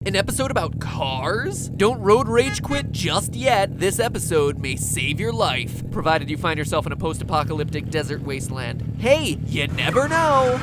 An episode about cars? Don't road rage quit just yet. This episode may save your life, provided you find yourself in a post-apocalyptic desert wasteland. Hey, you never know!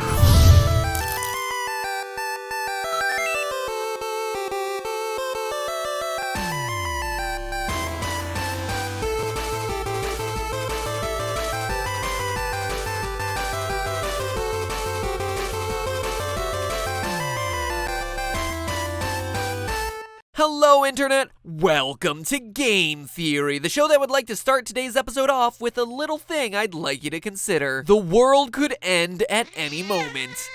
Hello, Internet! Welcome to Game Theory, the show that would like to start today's episode off with a little thing I'd like you to consider. The world could end at any moment.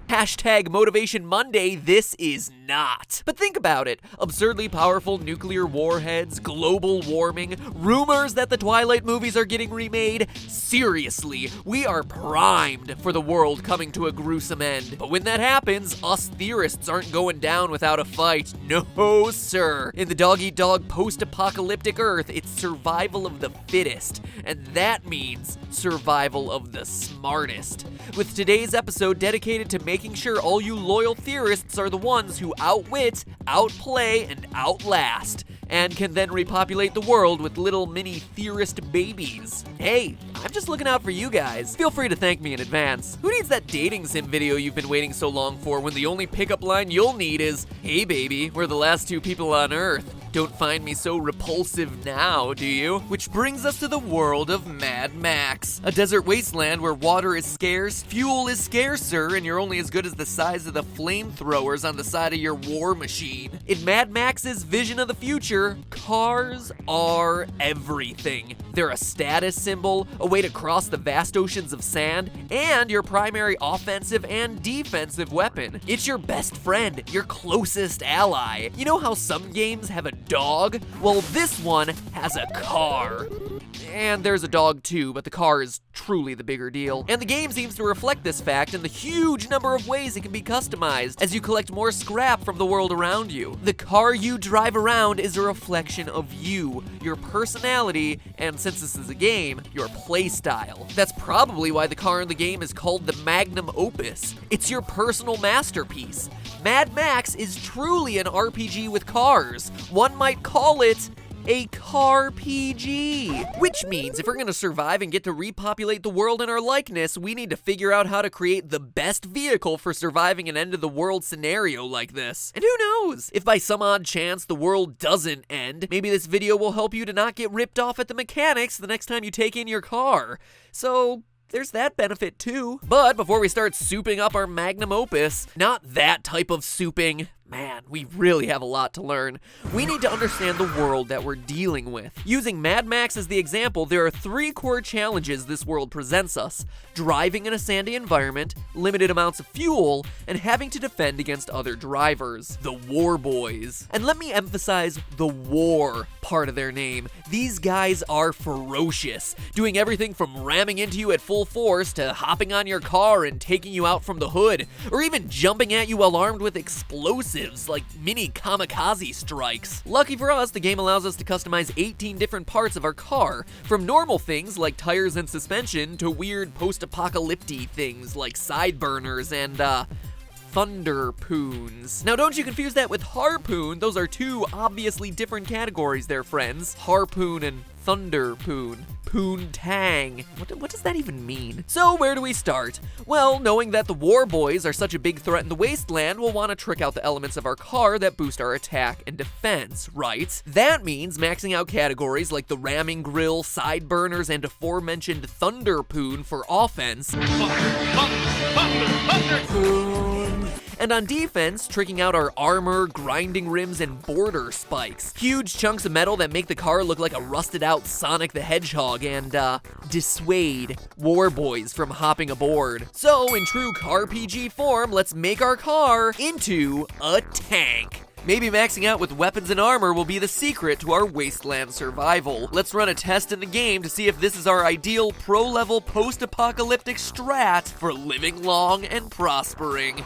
Hashtag Motivation Monday, this is not. But think about it. Absurdly powerful nuclear warheads, global warming, rumors that the Twilight movies are getting remade. Seriously, we are primed for the world coming to a gruesome end. But when that happens, us theorists aren't going down without a fight. No, sir. In the dog-eat-dog post-apocalyptic Earth, it's survival of the fittest. And that means survival of the smartest. With today's episode dedicated to making sure all you loyal theorists are the ones who outwit, outplay, and outlast, and can then repopulate the world with little mini theorist babies. Hey, I'm just looking out for you guys. Feel free to thank me in advance. Who needs that dating sim video you've been waiting so long for when the only pickup line you'll need is, "Hey baby, we're the last two people on Earth. Don't find me so repulsive now, do you?" Which brings us to the world of Mad Max. A desert wasteland where water is scarce, fuel is scarcer, and you're only as good as the size of the flamethrowers on the side of your war machine. In Mad Max's vision of the future, cars are everything. They're a status symbol, a way to cross the vast oceans of sand, and your primary offensive and defensive weapon. It's your best friend, your closest ally. You know how some games have a dog? Well, this one has a car. And there's a dog too, but the car is truly the bigger deal. And the game seems to reflect this fact in the huge number of ways it can be customized as you collect more scrap from the world around you. The car you drive around is a reflection of you, your personality, and since this is a game, your play style. That's probably why the car in the game is called the Magnum Opus. It's your personal masterpiece. Mad Max is truly an RPG with cars. One might call it a car PG. Which means if we're gonna survive and get to repopulate the world in our likeness, we need to figure out how to create the best vehicle for surviving an end of the world scenario like this. And who knows, if by some odd chance the world doesn't end, maybe this video will help you to not get ripped off at the mechanics the next time you take in your car. So there's that benefit too. But before we start souping up our magnum opus, not that type of souping. Man, we really have a lot to learn. We need to understand the world that we're dealing with. Using Mad Max as the example, there are three core challenges this world presents us: driving in a sandy environment, limited amounts of fuel, and having to defend against other drivers. The War Boys. And let me emphasize the war part of their name. These guys are ferocious, doing everything from ramming into you at full force to hopping on your car and taking you out from the hood, or even jumping at you while armed with explosives like mini kamikaze strikes. Lucky for us, the game allows us to customize 18 different parts of our car, from normal things like tires and suspension to weird post-apocalyptic things like side burners and thunder poons. Now don't you confuse that with harpoon. Those are two obviously different categories there, friends. Harpoon and thunder poon. Poontang. What does that even mean? So where do we start? Well, knowing that the War Boys are such a big threat in the wasteland, we'll want to trick out the elements of our car that boost our attack and defense, right? That means maxing out categories like the ramming grill, side burners, and aforementioned thunder poon for offense. And on defense, tricking out our armor, grinding rims, and border spikes. Huge chunks of metal that make the car look like a rusted out Sonic the Hedgehog and, dissuade War Boys from hopping aboard. So, in true car PG form, let's make our car into a tank. Maybe maxing out with weapons and armor will be the secret to our wasteland survival. Let's run a test in the game to see if this is our ideal pro-level post-apocalyptic strat for living long and prospering.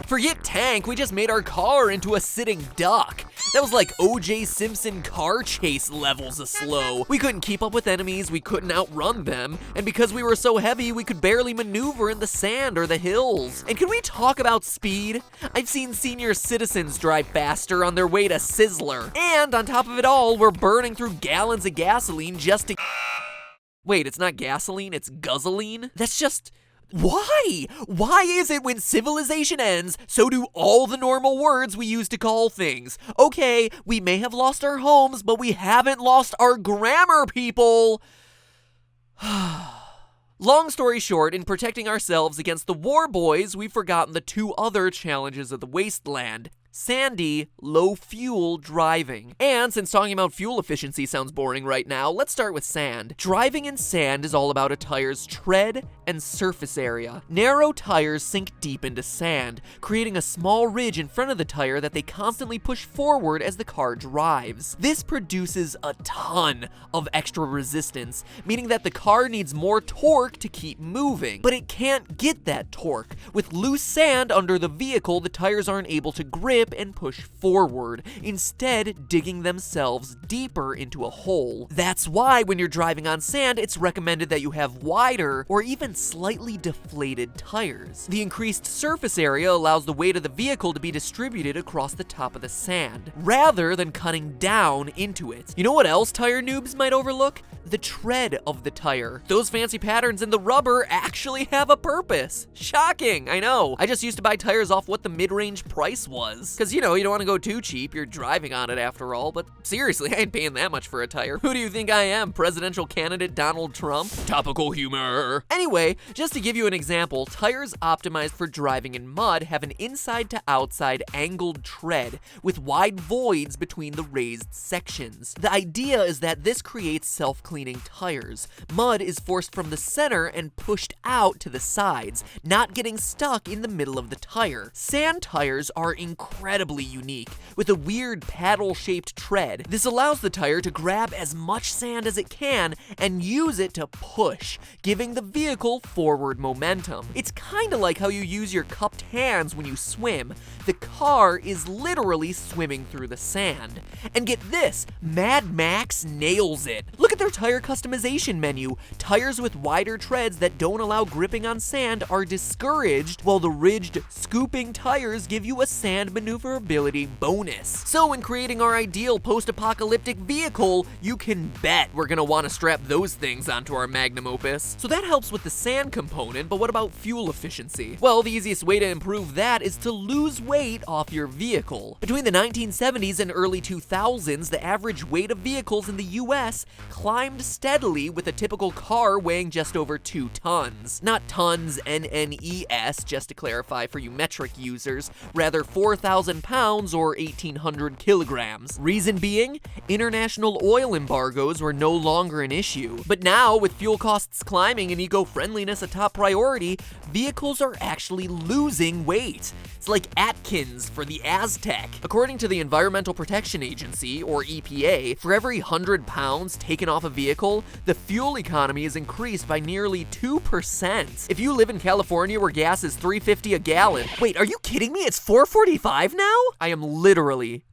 Forget tank, we just made our car into a sitting duck. That was like O.J. Simpson car chase levels of slow. We couldn't keep up with enemies, we couldn't outrun them, and because we were so heavy, we could barely maneuver in the sand or the hills. And can we talk about speed? I've seen senior citizens drive faster on their way to Sizzler. And on top of it all, we're burning through gallons of gasoline just to... Wait, it's not gasoline, it's guzzling? That's just... Why? Why is it when civilization ends, so do all the normal words we use to call things? Okay, we may have lost our homes, but we haven't lost our grammar, people! Long story short, in protecting ourselves against the war boys, we've forgotten the two other challenges of the wasteland. Sandy, low fuel driving. And since talking about fuel efficiency sounds boring right now, let's start with sand. Driving in sand is all about a tire's tread and surface area. Narrow tires sink deep into sand, creating a small ridge in front of the tire that they constantly push forward as the car drives. This produces a ton of extra resistance, meaning that the car needs more torque to keep moving. But it can't get that torque. With loose sand under the vehicle, the tires aren't able to grip and push forward, instead digging themselves deeper into a hole. That's why when you're driving on sand, it's recommended that you have wider or even slightly deflated tires. The increased surface area allows the weight of the vehicle to be distributed across the top of the sand, rather than cutting down into it. You know what else tire noobs might overlook? The tread of the tire. Those fancy patterns in the rubber actually have a purpose. Shocking, I know. I just used to buy tires off what the mid-range price was. Because, you know, you don't want to go too cheap. You're driving on it after all. But seriously, I ain't paying that much for a tire. Who do you think I am? Presidential candidate Donald Trump? Topical humor. Anyway, just to give you an example, tires optimized for driving in mud have an inside to outside angled tread with wide voids between the raised sections. The idea is that this creates self-cleaning tires. Mud is forced from the center and pushed out to the sides, not getting stuck in the middle of the tire. Sand tires are incredibly unique, with a weird paddle-shaped tread. This allows the tire to grab as much sand as it can and use it to push, giving the vehicle forward momentum. It's kinda like how you use your cupped hands when you swim. The car is literally swimming through the sand. And get this, Mad Max nails it. Look at their tire customization menu. Tires with wider treads that don't allow gripping on sand are discouraged, while the ridged, scooping tires give you a sand maneuverability bonus. So when creating our ideal post-apocalyptic vehicle, you can bet we're gonna want to strap those things onto our magnum opus. So that helps with the sand component, but what about fuel efficiency? Well, the easiest way to improve that is to lose weight off your vehicle. Between the 1970s and early 2000s, the average weight of vehicles in the US climbed steadily, with a typical car weighing just over 2 tons. Not tons, N-N-E-S, just to clarify for you metric users, rather 4,000 pounds or 1,800 kilograms. Reason being, international oil embargoes were no longer an issue. But now, with fuel costs climbing and eco-friendliness a top priority, vehicles are actually losing weight. It's like Atkins for the Aztec. According to the Environmental Protection Agency, or EPA, for every 100 pounds taken off a vehicle, the fuel economy is increased by nearly 2%. If you live in California where gas is $3.50 a gallon, wait, are you kidding me? It's $4.45 now? I am literally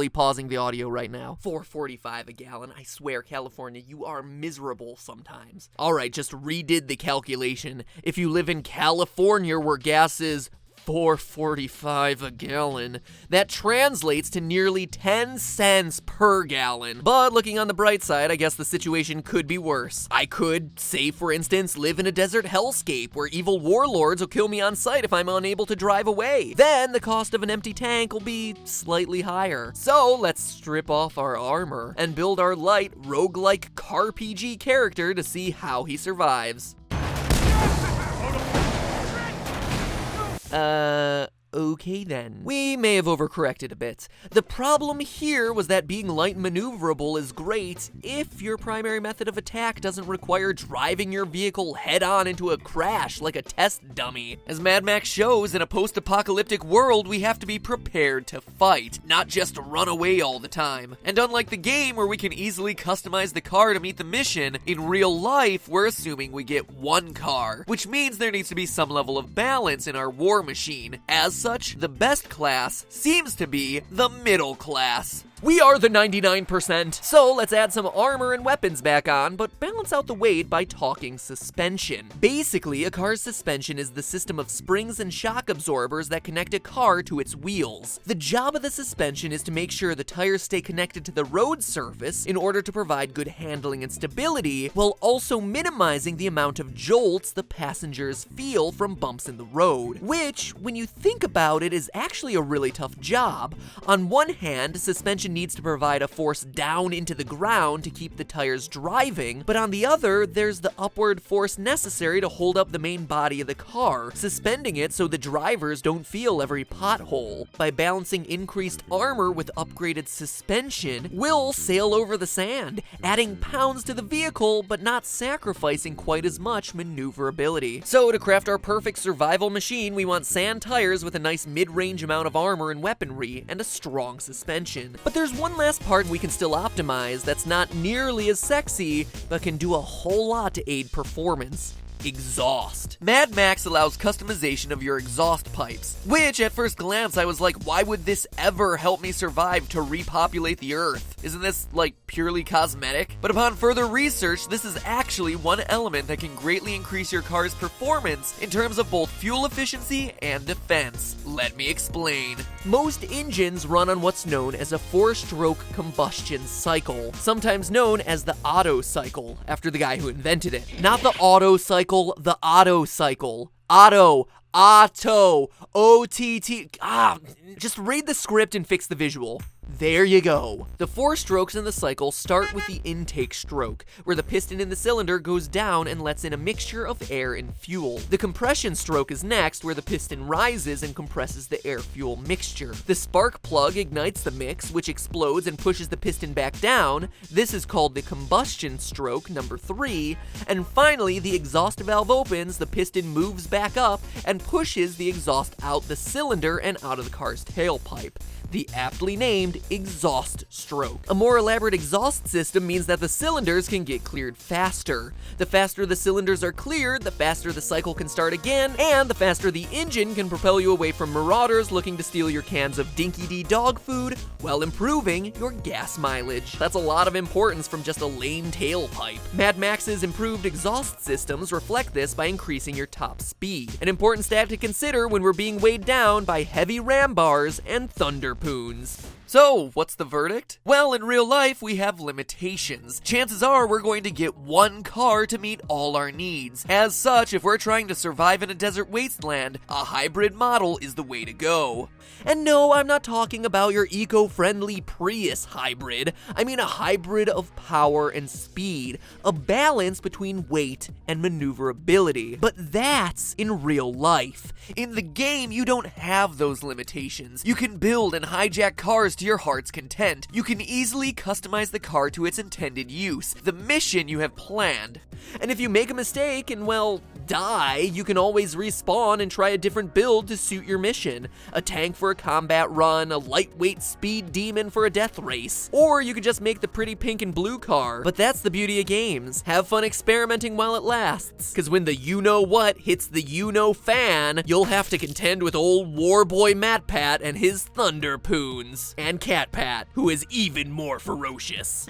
pausing the audio right now. $4.45 a gallon. I swear, California, you are miserable sometimes. All right, just redid the calculation. If you live in California where gas is $4.45 a gallon, that translates to nearly 10 cents per gallon. But looking on the bright side, I guess the situation could be worse. I could, say for instance, live in a desert hellscape where evil warlords will kill me on sight if I'm unable to drive away. Then the cost of an empty tank will be slightly higher. So let's strip off our armor and build our light, roguelike Carpg character to see how he survives. Okay then. We may have overcorrected a bit. The problem here was that being light and maneuverable is great if your primary method of attack doesn't require driving your vehicle head-on into a crash like a test dummy. As Mad Max shows, in a post-apocalyptic world, we have to be prepared to fight, not just run away all the time. And unlike the game where we can easily customize the car to meet the mission, in real life, we're assuming we get one car, which means there needs to be some level of balance in our war machine. As such, the best class seems to be the middle class. We are the 99%, so let's add some armor and weapons back on, but balance out the weight by talking suspension. Basically, a car's suspension is the system of springs and shock absorbers that connect a car to its wheels. The job of the suspension is to make sure the tires stay connected to the road surface in order to provide good handling and stability, while also minimizing the amount of jolts the passengers feel from bumps in the road, which, when you think about it, is actually a really tough job. On one hand, suspension needs to provide a force down into the ground to keep the tires driving, but on the other, there's the upward force necessary to hold up the main body of the car, suspending it so the drivers don't feel every pothole. By balancing increased armor with upgraded suspension, we'll sail over the sand, adding pounds to the vehicle, but not sacrificing quite as much maneuverability. So to craft our perfect survival machine, we want sand tires with a nice mid-range amount of armor and weaponry, and a strong suspension. But there's one last part we can still optimize that's not nearly as sexy, but can do a whole lot to aid performance. Exhaust. Mad Max allows customization of your exhaust pipes, which at first glance I was like, why would this ever help me survive to repopulate the earth? Isn't this like purely cosmetic? But upon further research, this is actually one element that can greatly increase your car's performance in terms of both fuel efficiency and defense. Let me explain. Most engines run on what's known as a 4-stroke combustion cycle, sometimes known as the Otto cycle, after the guy who invented it. Not the auto cycle, the Otto cycle. Otto, O-T-T. Just read the script and fix the visual. There you go. The 4 strokes in the cycle start with the intake stroke, where the piston in the cylinder goes down and lets in a mixture of air and fuel. The compression stroke is next, where the piston rises and compresses the air-fuel mixture. The spark plug ignites the mix, which explodes and pushes the piston back down. This is called the combustion stroke, number 3. And finally, the exhaust valve opens, the piston moves back up, and pushes the exhaust out the cylinder and out of the car's tailpipe. The aptly named exhaust stroke. A more elaborate exhaust system means that the cylinders can get cleared faster. The faster the cylinders are cleared, the faster the cycle can start again, and the faster the engine can propel you away from marauders looking to steal your cans of Dinky-Dee dog food while improving your gas mileage. That's a lot of importance from just a lame tailpipe. Mad Max's improved exhaust systems reflect this by increasing your top speed, an important stat to consider when we're being weighed down by heavy ram bars and thunder poons. So, what's the verdict? Well, in real life, we have limitations. Chances are we're going to get one car to meet all our needs. As such, if we're trying to survive in a desert wasteland, a hybrid model is the way to go. And no, I'm not talking about your eco-friendly Prius hybrid. I mean a hybrid of power and speed, a balance between weight and maneuverability. But that's in real life. In the game, you don't have those limitations. You can build and hijack cars to your heart's content. You can easily customize the car to its intended use, the mission you have planned. And if you make a mistake and, well, die, you can always respawn and try a different build to suit your mission. A tank for a combat run, a lightweight speed demon for a death race. Or you could just make the pretty pink and blue car. But that's the beauty of games. Have fun experimenting while it lasts. Cause when the you-know-what hits the you-know-fan, you'll have to contend with old warboy MatPat and his thunder poons. And Cat Pat, who is even more ferocious.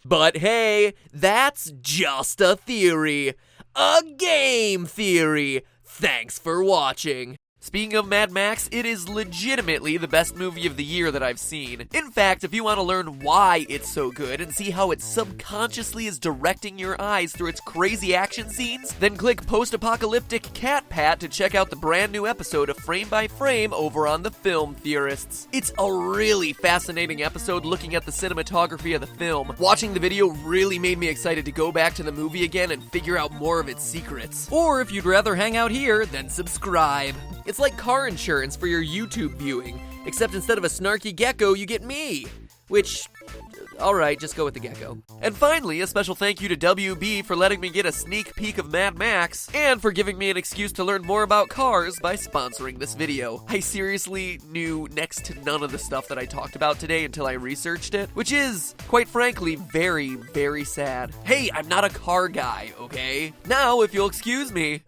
But hey, that's just a theory. A game theory. Thanks for watching. Speaking of Mad Max, it is legitimately the best movie of the year that I've seen. In fact, if you want to learn why it's so good and see how it subconsciously is directing your eyes through its crazy action scenes, then click Post-Apocalyptic Cat Pat to check out the brand new episode of Frame by Frame over on The Film Theorists. It's a really fascinating episode looking at the cinematography of the film. Watching the video really made me excited to go back to the movie again and figure out more of its secrets. Or if you'd rather hang out here, then subscribe. It's like car insurance for your YouTube viewing, except instead of a snarky gecko, you get me. Which, alright, just go with the gecko. And finally, a special thank you to WB for letting me get a sneak peek of Mad Max, and for giving me an excuse to learn more about cars by sponsoring this video. I seriously knew next to none of the stuff that I talked about today until I researched it, which is, quite frankly, very, very sad. Hey, I'm not a car guy, okay? Now, if you'll excuse me,